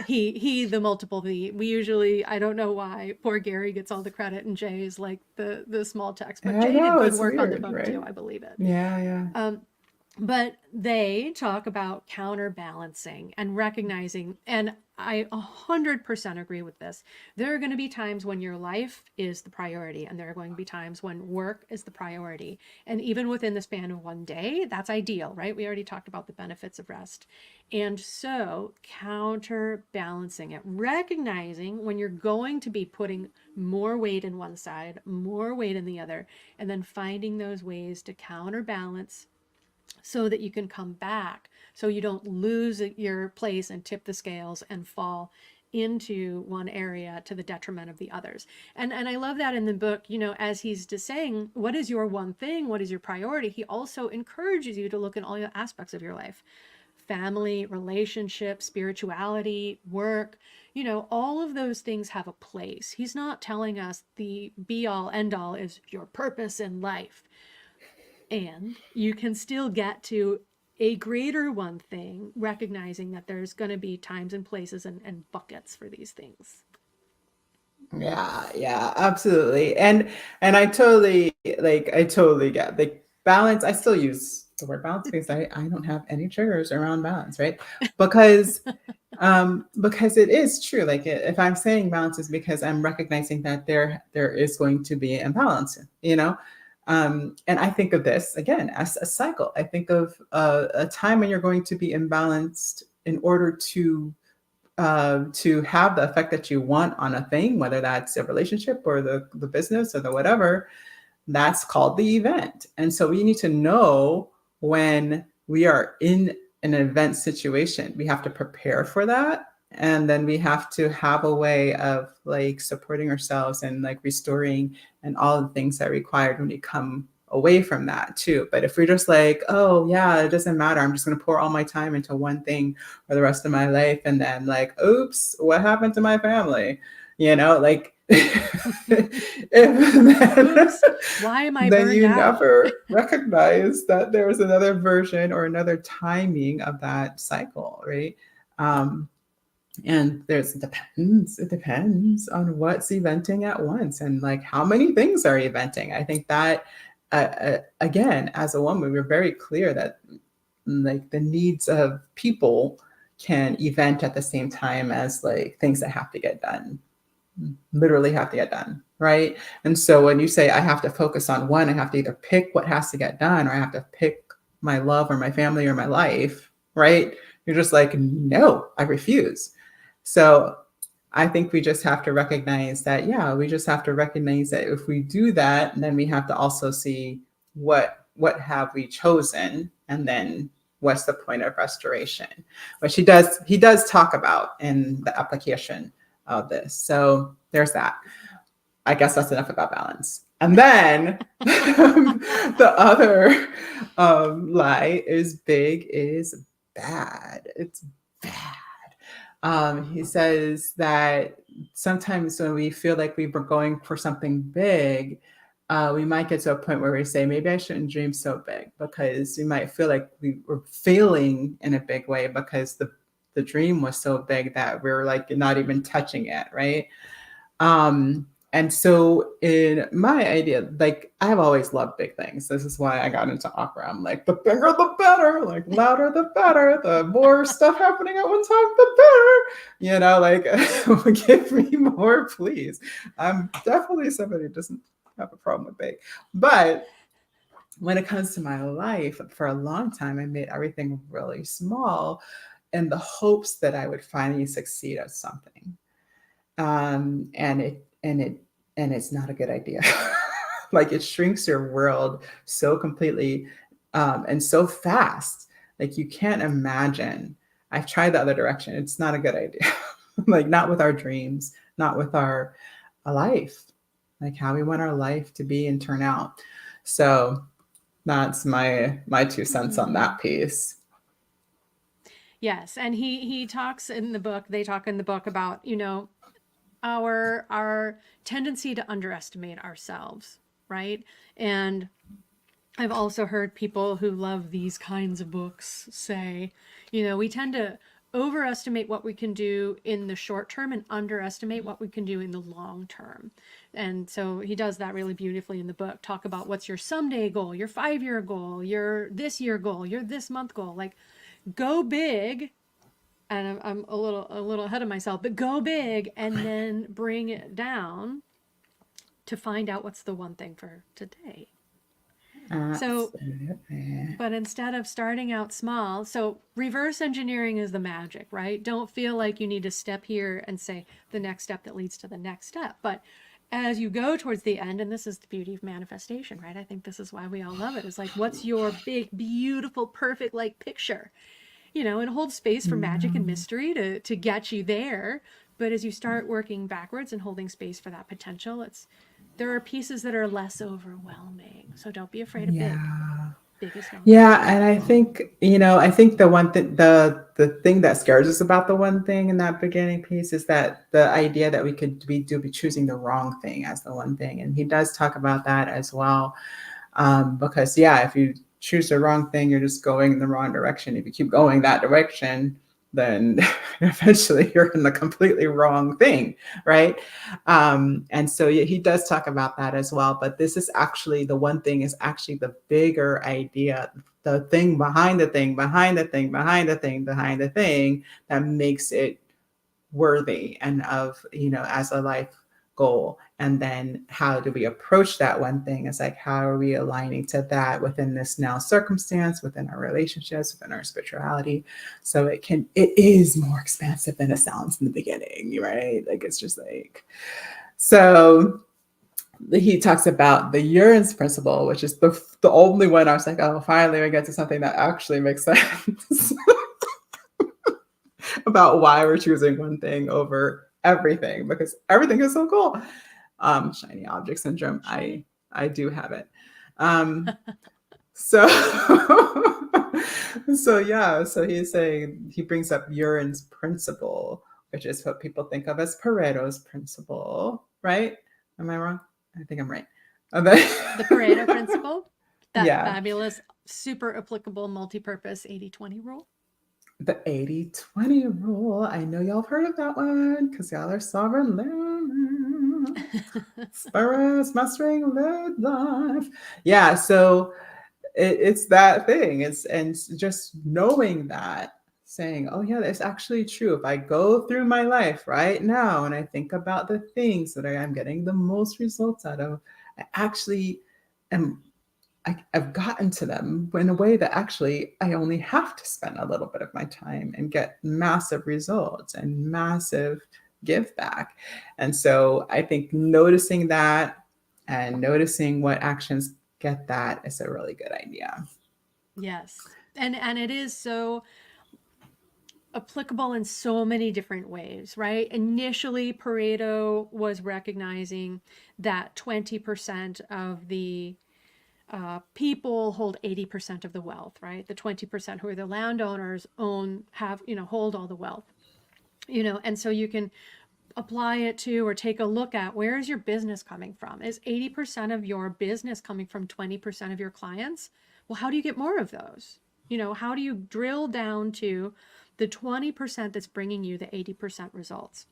He the multiple V. We usually, I don't know why poor Gary gets all the credit and Jay is like the small text, but I Jay did know, good it's work on the weird, book too. right? I believe it. Yeah, yeah. Um, but they talk about counterbalancing and recognizing, and I 100% agree with this. There are going to be times when your life is the priority, and there are going to be times when work is the priority. And even within the span of one day, that's ideal, right? We already talked about the benefits of rest. And so, counterbalancing it, recognizing when you're going to be putting more weight in one side, more weight in the other, and then finding those ways to counterbalance so that you can come back, so you don't lose your place and tip the scales and fall into one area to the detriment of the others. And I love that in the book, as he's just saying, what is your one thing, what is your priority, he also encourages you to look in all the aspects of your life: family, relationships, spirituality, work. All of those things have a place. He's not telling us the be all end all is your purpose in life. And you can still get to a greater one thing, recognizing that there's going to be times and places and buckets for these things. Yeah, yeah, absolutely. And I totally get like balance. I still use the word balance because I don't have any triggers around balance, right? Because because it is true. Like if I'm saying balance is because I'm recognizing that there is going to be imbalance, and I think of this again as a cycle. I think of a time when you're going to be imbalanced in order to have the effect that you want on a thing, whether that's a relationship or the business or the whatever, that's called the event. And so we need to know when we are in an event situation, we have to prepare for that. And then we have to have a way of like supporting ourselves and like restoring and all the things that are required when we come away from that too. But if we're just like, oh yeah, it doesn't matter, I'm just going to pour all my time into one thing for the rest of my life, and then like, oops, what happened to my family, like if then, Oops, why am I then burned you out? never recognize that there was another version or another timing of that cycle, right? um, and it depends on what's eventing at once and like how many things are eventing. I think that again, as a woman, we're very clear that like the needs of people can event at the same time as like things that have to get done, literally have to get done, right? And so when you say I have to focus on one, I have to either pick what has to get done or I have to pick my love or my family or my life, right? You're just like, no, I refuse. So I think we just have to recognize that, yeah, we just have to recognize that if we do that, then we have to also see what have we chosen, and then what's the point of restoration, which he does talk about in the application of this. So there's that. I guess that's enough about balance. And then the other lie is big is bad. It's bad. He says that sometimes when we feel like we were going for something big, we might get to a point where we say, maybe I shouldn't dream so big, because we might feel like we were failing in a big way because the dream was so big that we're like not even touching it, right? And so in my idea, like I've always loved big things. This is why I got into opera. I'm like, the bigger the better, like louder the better, the more stuff happening at one time, the better. Like give me more, please. I'm definitely somebody who doesn't have a problem with big. But when it comes to my life, for a long time, I made everything really small. in the hopes that I would finally succeed at something. And it's not a good idea. Like it shrinks your world so completely, and so fast. Like you can't imagine. I've tried the other direction. It's not a good idea. Like not with our dreams, not with our a life, like how we want our life to be and turn out. So that's my 2 cents on Mm. that piece. Yes, and he talks in the book. They talk in the book about, our tendency to underestimate ourselves, right? And I've also heard people who love these kinds of books say, we tend to overestimate what we can do in the short term and underestimate what we can do in the long term. And so he does that really beautifully in the book. Talk about what's your someday goal, your 5-year goal, your this year goal, your this month goal. Like, go big. And I'm a little ahead of myself, but go big and then bring it down to find out what's the one thing for today. So, Absolutely. but instead of starting out small, so reverse engineering is the magic, right? Don't feel like you need to step here and say the next step that leads to the next step. But as you go towards the end, and this is the beauty of manifestation, right? I think this is why we all love it. Is like, what's your big, beautiful, perfect like picture? And hold space for magic and Yeah. mystery to get you there. But as you start working backwards and holding space for that potential, there are pieces that are less overwhelming. So don't be afraid of big. Yeah. Big is not Yeah, and scary. I think the one thing, the thing that scares us about the one thing in that beginning piece is that the idea that be choosing the wrong thing as the one thing, and he does talk about that as well. Because yeah, if you choose the wrong thing, you're just going in the wrong direction. If you keep going that direction, then eventually you're in the completely wrong thing, right? And so yeah, he does talk about that as well. But this is actually the one thing is actually the bigger idea, the thing behind the thing, behind the thing, behind the thing, behind the thing that makes it worthy and of as a life goal. And then how do we approach that one thing? It's like, how are we aligning to that within this now circumstance, within our relationships, within our spirituality? So it is more expansive than it sounds in the beginning, right? Like it's just like, so he talks about the Uranus principle, which is the only one I was like, oh, finally we get to something that actually makes sense. About why we're choosing one thing over everything, because everything is so cool. Shiny object syndrome. I do have it. So so yeah, so he's saying he brings up Uranus principle, which is what people think of as Pareto's principle, right? Am I wrong? I think I'm right. And The Pareto then, principle, that yeah, fabulous, super applicable multi purpose 80/20 rule. the 80/20 rule. I know y'all have heard of that one because y'all are sovereign learners. Spirits mastering live life. Yeah, so it's that thing. And just knowing that, saying, oh yeah, that's actually true. If I go through my life right now and I think about the things that I'm getting the most results out of, I actually am I've gotten to them in a way that actually I only have to spend a little bit of my time and get massive results and massive give back. And so I think noticing that and noticing what actions get that is a really good idea. Yes. And it is so applicable in so many different ways, right? Initially, Pareto was recognizing that 20% of the people hold 80% of the wealth, right? The 20% who are the landowners hold all the wealth, and so you can apply it to or take a look at, where is your business coming from? Is 80% of your business coming from 20% of your clients? Well, how do you get more of those? How do you drill down to the 20% that's bringing you the 80% results?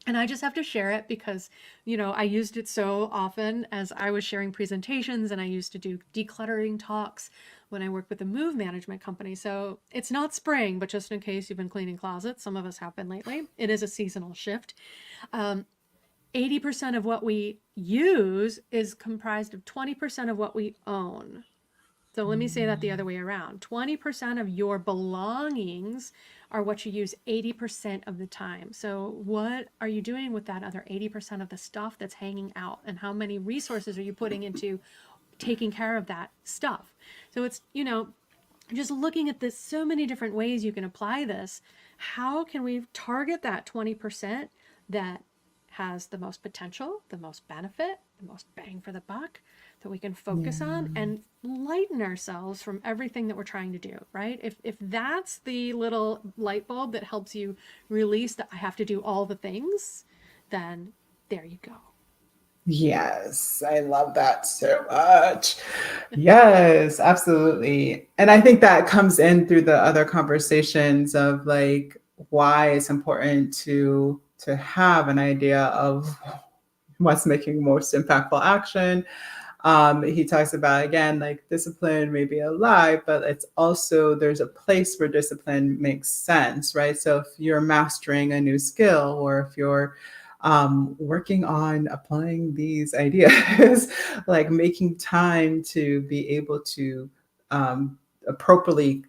And I just have to share it because, I used it so often as I was sharing presentations, and I used to do decluttering talks when I worked with a move management company. So it's not spring, but just in case you've been cleaning closets, some of us have been lately, it is a seasonal shift. 80% of what we use is comprised of 20% of what we own. So let me say that the other way around. 20% of your belongings are what you use 80% of the time. So what are you doing with that other 80% of the stuff that's hanging out? And how many resources are you putting into taking care of that stuff? So it's, just looking at this, so many different ways you can apply this. How can we target that 20% that has the most potential, the most benefit, the most bang for the buck that we can focus on Yeah. and lighten ourselves from everything that we're trying to do, right? If that's the little light bulb that helps you release that I have to do all the things, then there you go. Yes, I love that so much. Yes, absolutely. And I think that comes in through the other conversations of like why it's important to have an idea of what's making most impactful action. He talks about again like discipline may be a lie, but it's also there's a place where discipline makes sense, right? So if you're mastering a new skill or if you're working on applying these ideas, like making time to be able to appropriately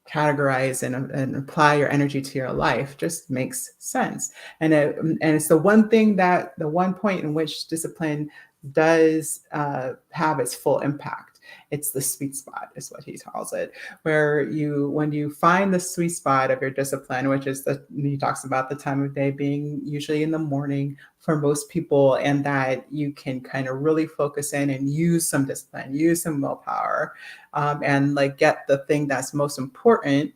categorize and apply your energy to your life just makes sense. And it's the one thing that the one point in which discipline does have its full impact. It's the sweet spot, is what he calls it, where when you find the sweet spot of your discipline, which is he talks about the time of day being usually in the morning for most people, and that you can kind of really focus in and use some discipline, use some willpower, and like get the thing that's most important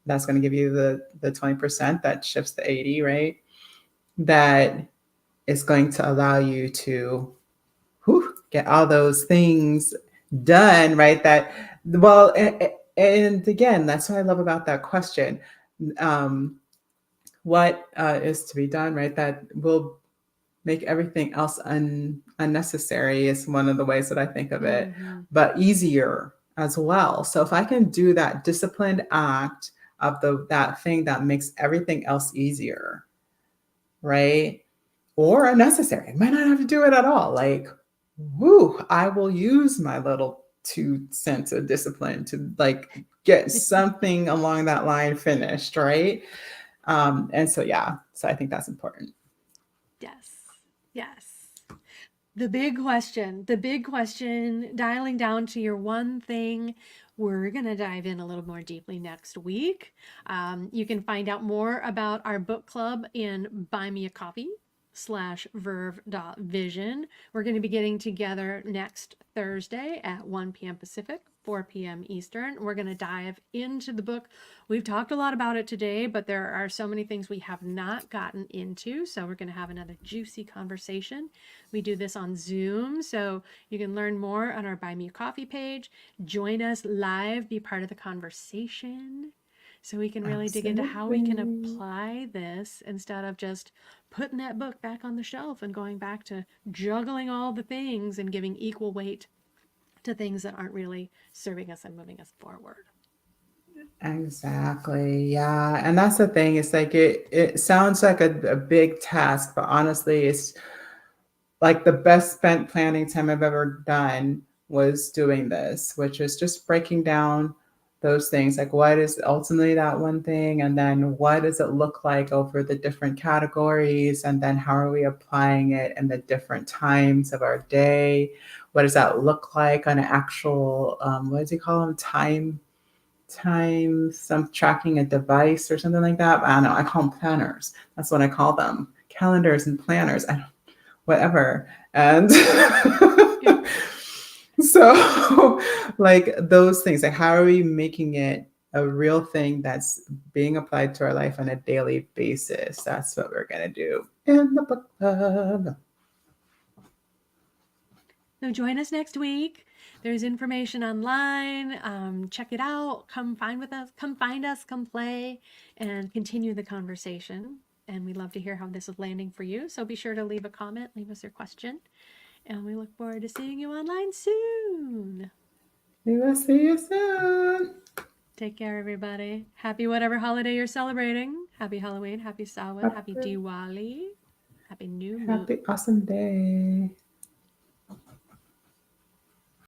that's going to give you the 20% that shifts the 80, right? That is going to allow you to get all those things done, right? That, well, and again, that's what I love about that question. Um, what is to be done, right? That will make everything else unnecessary is one of the ways that I think of it, Mm-hmm. but easier as well. So if I can do that disciplined act of that thing that makes everything else easier, right? Or unnecessary. I might not have to do it at all. Like, woo, I will use my little 2 cents of discipline to like get something along that line finished, right? And so yeah, so I think that's important. Yes. Yes. The big question, dialing down to your one thing. We're going to dive in a little more deeply next week. You can find out more about our book club in Buy Me a Coffee /verve.vision. We're going to be getting together next Thursday at 1 p.m. Pacific, 4 p.m. Eastern. We're going to dive into the book. We've talked a lot about it today, but there are so many things we have not gotten into. So we're going to have another juicy conversation. We do this on Zoom, so you can learn more on our Buy Me a Coffee page. Join us live, be part of the conversation, so we can really dig into how we can Absolutely. apply this instead of just putting that book back on the shelf and going back to juggling all the things and giving equal weight to things that aren't really serving us and moving us forward. Exactly. Yeah. And that's the thing. It's like it sounds like a big task, but honestly, it's like the best spent planning time I've ever done was doing this, which is just breaking down those things. Like, what is ultimately that one thing? And then what does it look like over the different categories? And then how are we applying it in the different times of our day? What does that look like on an actual, what does he call them? Some tracking a device or something like that. I don't know. I call them planners. That's what I call them. Calendars and planners. I don't whatever. And Yeah. so, like those things, like how are we making it a real thing that's being applied to our life on a daily basis? That's what we're going to do in the book club. So join us next week. There's information online. Check it out. Come find with us. Come find us. Come play, and continue the conversation. And we love to hear how this is landing for you. So be sure to leave a comment, leave us your question, and we look forward to seeing you online soon. We will see you soon. Take care, everybody. Happy whatever holiday you're celebrating. Happy Halloween. Happy Samhain. Happy Happy, Diwali. Happy New Moon. happy awesome day.